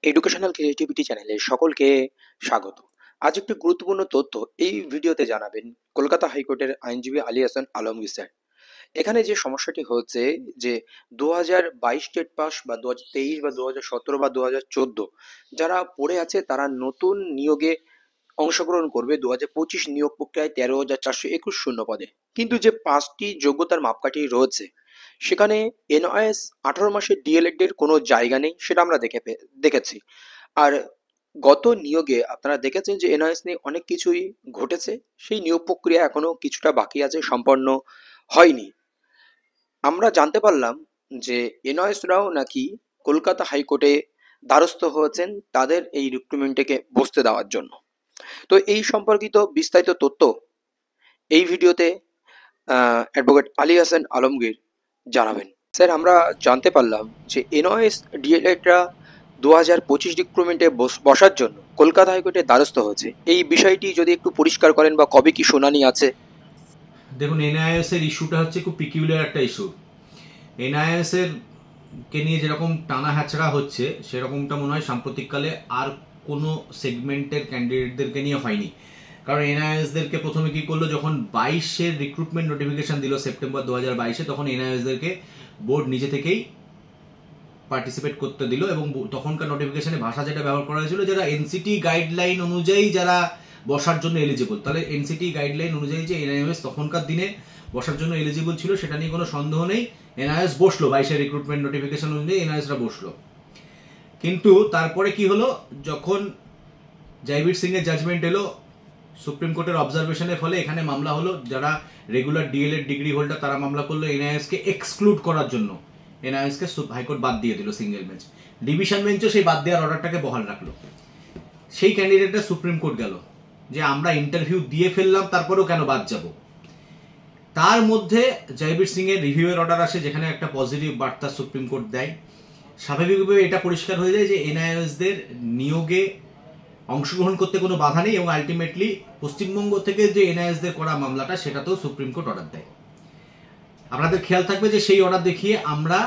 Educational creativity চ্যানেলে সকলকে স্বাগত। আজ একটি গুরুত্বপূর্ণ তথ্য এই ভিডিওতে জানাবেন কলকাতা হাইকোর্টের আইনজীবী আলী হাসান আলমগীর স্যার। এখানে যে সমস্যাটি হচ্ছে যে 2022 টেট পাস বা 2023 বা 2017 বা 2014 যারা পড়ে আছে তারা নতুন নিয়োগে অংশগ্রহণ করবে 2025 নিয়োগ প্রক্রিয়ায় 13,421 শূন্য পদে। কিন্তু যে 5টি যোগ্যতার মাপকাঠি রয়েছে সেখানে এনআইএস 18 মাসের ডিএলএড এর কোনো জায়গা নেই, সেটা আমরা দেখেছি। আর গত নিয়োগে আপনারা দেখেছেন যে এনআইএস নিয়ে অনেক কিছুই ঘটেছে, সেই নিয়োগ প্রক্রিয়া এখনো কিছুটা বাকি আছে, সম্পন্ন হয়নি। আমরা জানতে পারলাম যে এনআইএসরাও নাকি কলকাতা হাইকোর্টে দ্বারস্থ হয়েছেন তাদের এই রিক্রুটমেন্টকে বসতে দেওয়ার জন্য। তো এই সম্পর্কিত বিস্তারিত তথ্য এই ভিডিওতে অ্যাডভোকেট আলী হাসান আলমগীর জানাবেন। স্যার, আমরা জানতে পারলাম যে এনওএস ডিএলএডরা 2025 রিক্রুটমেন্টে বসার জন্য কলকাতা হাইকোর্টে দ্বারস্থ হয়েছে। এই বিষয়টি যদি একটু পরিষ্কার করেন বা কবে কি শুনানি আছে? দেখুন, এনআইএস এর ইস্যুটা হচ্ছে খুব পিকিউলার একটা ইস্যু। এনআইএস এর কে নিয়ে যেরকম টানা হ্যাচড়া হচ্ছে সেরকমটা মনে হয় সাম্প্রতিককালে আর কোনো সেগমেন্টের ক্যান্ডিডেটদেরকে নিয়ে হয়নি। কারণ এনআইএসদেরকে প্রথমে কি করলো, যখন 22-এর রিক্রুটমেন্ট নোটিফিকেশন দিল সেপ্টেম্বর 2022-এ, তখন এনআইএসদেরকে বোর্ড নিজে থেকেই পার্টিসিপেট করতে দিল এবং তখনকার নোটিফিকেশনে ভাষা যেটা ব্যবহার করা হয়েছিল, যারা এনসিটি গাইডলাইন অনুযায়ী যারা বসার জন্য এলিজিবল, তাহলে এনসিটি গাইডলাইন অনুযায়ী যে এনআইএস তখনকার দিনে বসার জন্য এলিজিবল ছিল সেটা নিয়ে কোনো সন্দেহ নেই। এনআইএস বসলো, 22-এর রিক্রুটমেন্ট নোটিফিকেশন অনুযায়ী এনআইএসরা বসলো। কিন্তু তারপরে কি হলো, যখন জয়বীর সিং এর জাজমেন্ট এলো সুপ্রিম কোর্টের অবজারভেশনের ফলে, এখানে মামলা হলো, যারা রেগুলার ডিএলএড ডিগ্রি হোল্ডার তারা মামলা করলো এনআইএসকে এক্সক্লুড করার জন্য। এনআইএসকে হাইকোর্ট বাদ দিয়ে দিল সিঙ্গেল বেঞ্চ। ডিভিশন বেঞ্চও সেই বাদ দেওয়ার অর্ডারটাকে বহাল রাখলো। সেই ক্যান্ডিডেটটা সুপ্রিম কোর্ট গেল যে আমরা ইন্টারভিউ দিয়ে ফেললাম, তারপরেও কেন বাদ যাব। তার মধ্যে জয়বীর সিং এর রিভিউয়ের অর্ডার আসে, যেখানে একটা পজিটিভ বার্তা সুপ্রিম কোর্ট দেয়। স্বাভাবিকভাবে এটা পরিষ্কার হয়ে যায় যে এনআইএসদের নিয়োগে অংশগ্রহণ করতে কোনো বাধা নেই এবং আলটিমেটলি পশ্চিমবঙ্গ থেকে যে এনআইএসদের করা মামলাটা সেটাতেও সুপ্রিম কোর্ট অর্ডার দেয়। আপনাদের খেয়াল থাকবে যে সেই অর্ডার দেখিয়ে আমরা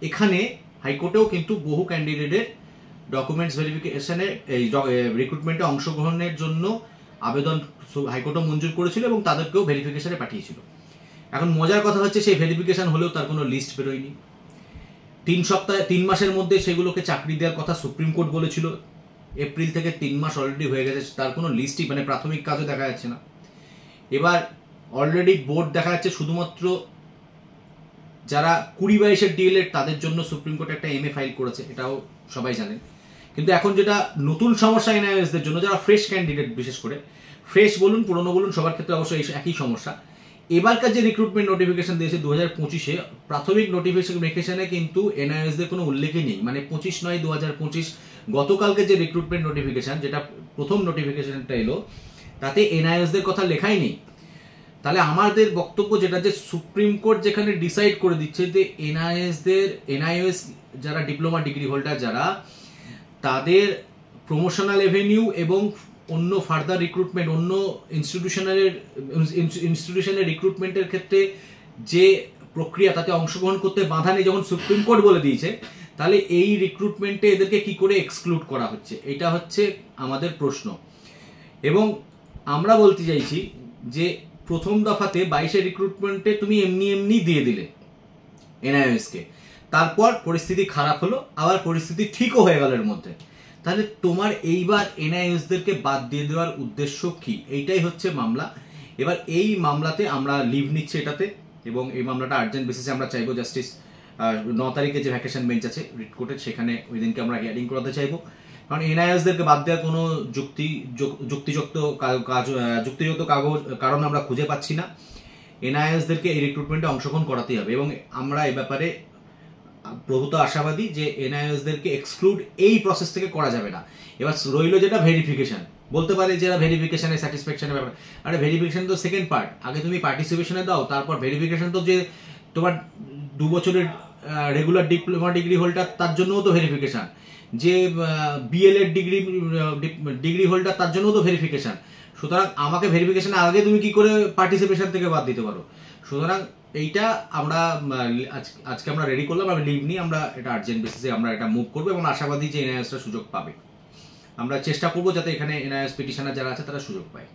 এখানে হাইকোর্টেও কিন্তু বহু ক্যান্ডিডেটের ডকুমেন্টস ভেরিফিকেশনে এই রিক্রুটমেন্টে অংশগ্রহণের জন্য আবেদন হাইকোর্টও মঞ্জুর করেছিল এবং তাদেরকেও ভেরিফিকেশনে পাঠিয়েছিল। এখন মজার কথা হচ্ছে, সেই ভেরিফিকেশন হলেও তার কোনো লিস্ট বেরোয়নি। 3 মাসের মধ্যে সেগুলোকে চাকরি দেওয়ার কথা সুপ্রিম কোর্ট বলেছিল। এপ্রিল থেকে 3 মাস অলরেডি হয়ে গেছে, তার কোনো লিস্টই মানে প্রাথমিক কাজও দেখা যাচ্ছে না। এবার অলরেডি বোর্ড দেখা যাচ্ছে শুধুমাত্র যারা 20-22-এর ডিএলএড তাদের জন্য সুপ্রিম কোর্ট একটা এমএ ফাইল করেছে, এটাও সবাই জানেন। কিন্তু এখন যেটা নতুন সমস্যা এনআইএসদের জন্য, যারা ফ্রেশ ক্যান্ডিডেট, বিশেষ করে ফ্রেশ বলুন পুরনো বলুন সবার ক্ষেত্রে অবশ্যই একই সমস্যা। এবারকার যে রিক্রুটমেন্ট নোটিফিকেশন দিয়েছে 2025-এ, প্রাথমিক নোটিফিকেশনে কিন্তু এনআইএসদের কোনো উল্লেখই নেই। মানে 25/9/2025 গতকালকে যে রিক্রুটমেন্ট নোটিফিকেশন, যেটা প্রথম নোটিফিকেশনটা এলো, তাতে এনআইএসদের কথা লেখাই নেই। তাহলে আমাদের বক্তব্য যেটা, যে সুপ্রিম কোর্ট যেখানে ডিসাইড করে দিচ্ছে যে এনআইএস যারা ডিপ্লোমা ডিগ্রি হোল্ডার যারা, তাদের প্রমোশনাল এভিনিউ এবং অন্য ফার্দার রিক্রুটমেন্ট, অন্য ইনস্টিটিউশনের রিক্রুটমেন্টের ক্ষেত্রে যে প্রক্রিয়া, তাতে অংশগ্রহণ করতে বাধা নেই যখন সুপ্রিম কোর্ট বলে দিয়েছে, তাহলে এই রিক্রুটমেন্টে এদেরকে কি করে এক্সক্লুড করা হচ্ছে, এটা হচ্ছে আমাদের প্রশ্ন। এবং আমরা বলতে চাইছি যে প্রথম দফাতে 22-এর রিক্রুটমেন্টে তুমি এমনি দিয়ে দিলে এনআইএসকে, তারপর পরিস্থিতি খারাপ হলো, আবার পরিস্থিতি ঠিকও হয়ে গেল এর মধ্যে। তাহলে তোমার এইবার এনআইএসদেরকে বাদ দিয়ে দেওয়ার উদ্দেশ্য কি? এইটাই হচ্ছে মামলা। এবার এই মামলাতে আমরা লিভ নিচ্ছি এটাতে, এবং এই মামলাটা আর্জেন্ট বেসিসে আমরা চাইবো জাস্টিস 9 তারিখে যে ভ্যাকেশন বেঞ্চ আছে রিট কোর্টের, সেখানে ওই দিনকে আমরা হিয়ারিং করাতে চাইবো। কারণ এনআইএসদেরকে বাদ দেওয়ার কোনো যুক্তিযুক্ত কারণ আমরা খুঁজে পাচ্ছি না। এনআইএসদেরকে এই রিক্রুটমেন্টে অংশগ্রহণ করাতেই হবে এবং আমরা এই ব্যাপারে প্রভূত আশাবাদী যে এনআইএসদেরকে এক্সক্লুড এই প্রসেস থেকে করা যাবে না। এবার রইল যেটা ভেরিফিকেশন, বলতে পারে যারা ভেরিফিকেশনে স্যাটিসফ্যাকশনের ব্যাপার, আরে ভেরিফিকেশন তো সেকেন্ড পার্ট, আগে তুমি পার্টিসিপেশনে দাও, তারপর ভেরিফিকেশন তো যে তোমার 2 বছরের রেগুলার ডিপ্লোমা ডিগ্রি হোল্ডার তার জন্যও তো ভেরিফিকেশন, যে বিএলএড ডিগ্রি হোল্ডার তার জন্যও তো ভেরিফিকেশন। সুতরাং আমাকে ভেরিফিকেশনের আগে তুমি কি করে পার্টিসিপেশন থেকে বাদ দিতে পারো? সুতরাং এইটা আমরা আজকে আমরা রেডি করলাম, আমরা লিভ নিয়ে আমরা এটা আর্জেন্ট বেসিসে আমরা এটা মুভ করবো এবং আশাবাদী যে এনআইএসটা সুযোগ পাবে। আমরা চেষ্টা করবো যাতে এখানে এনআইএস পিটিশনার যারা আছে তারা সুযোগ পায়।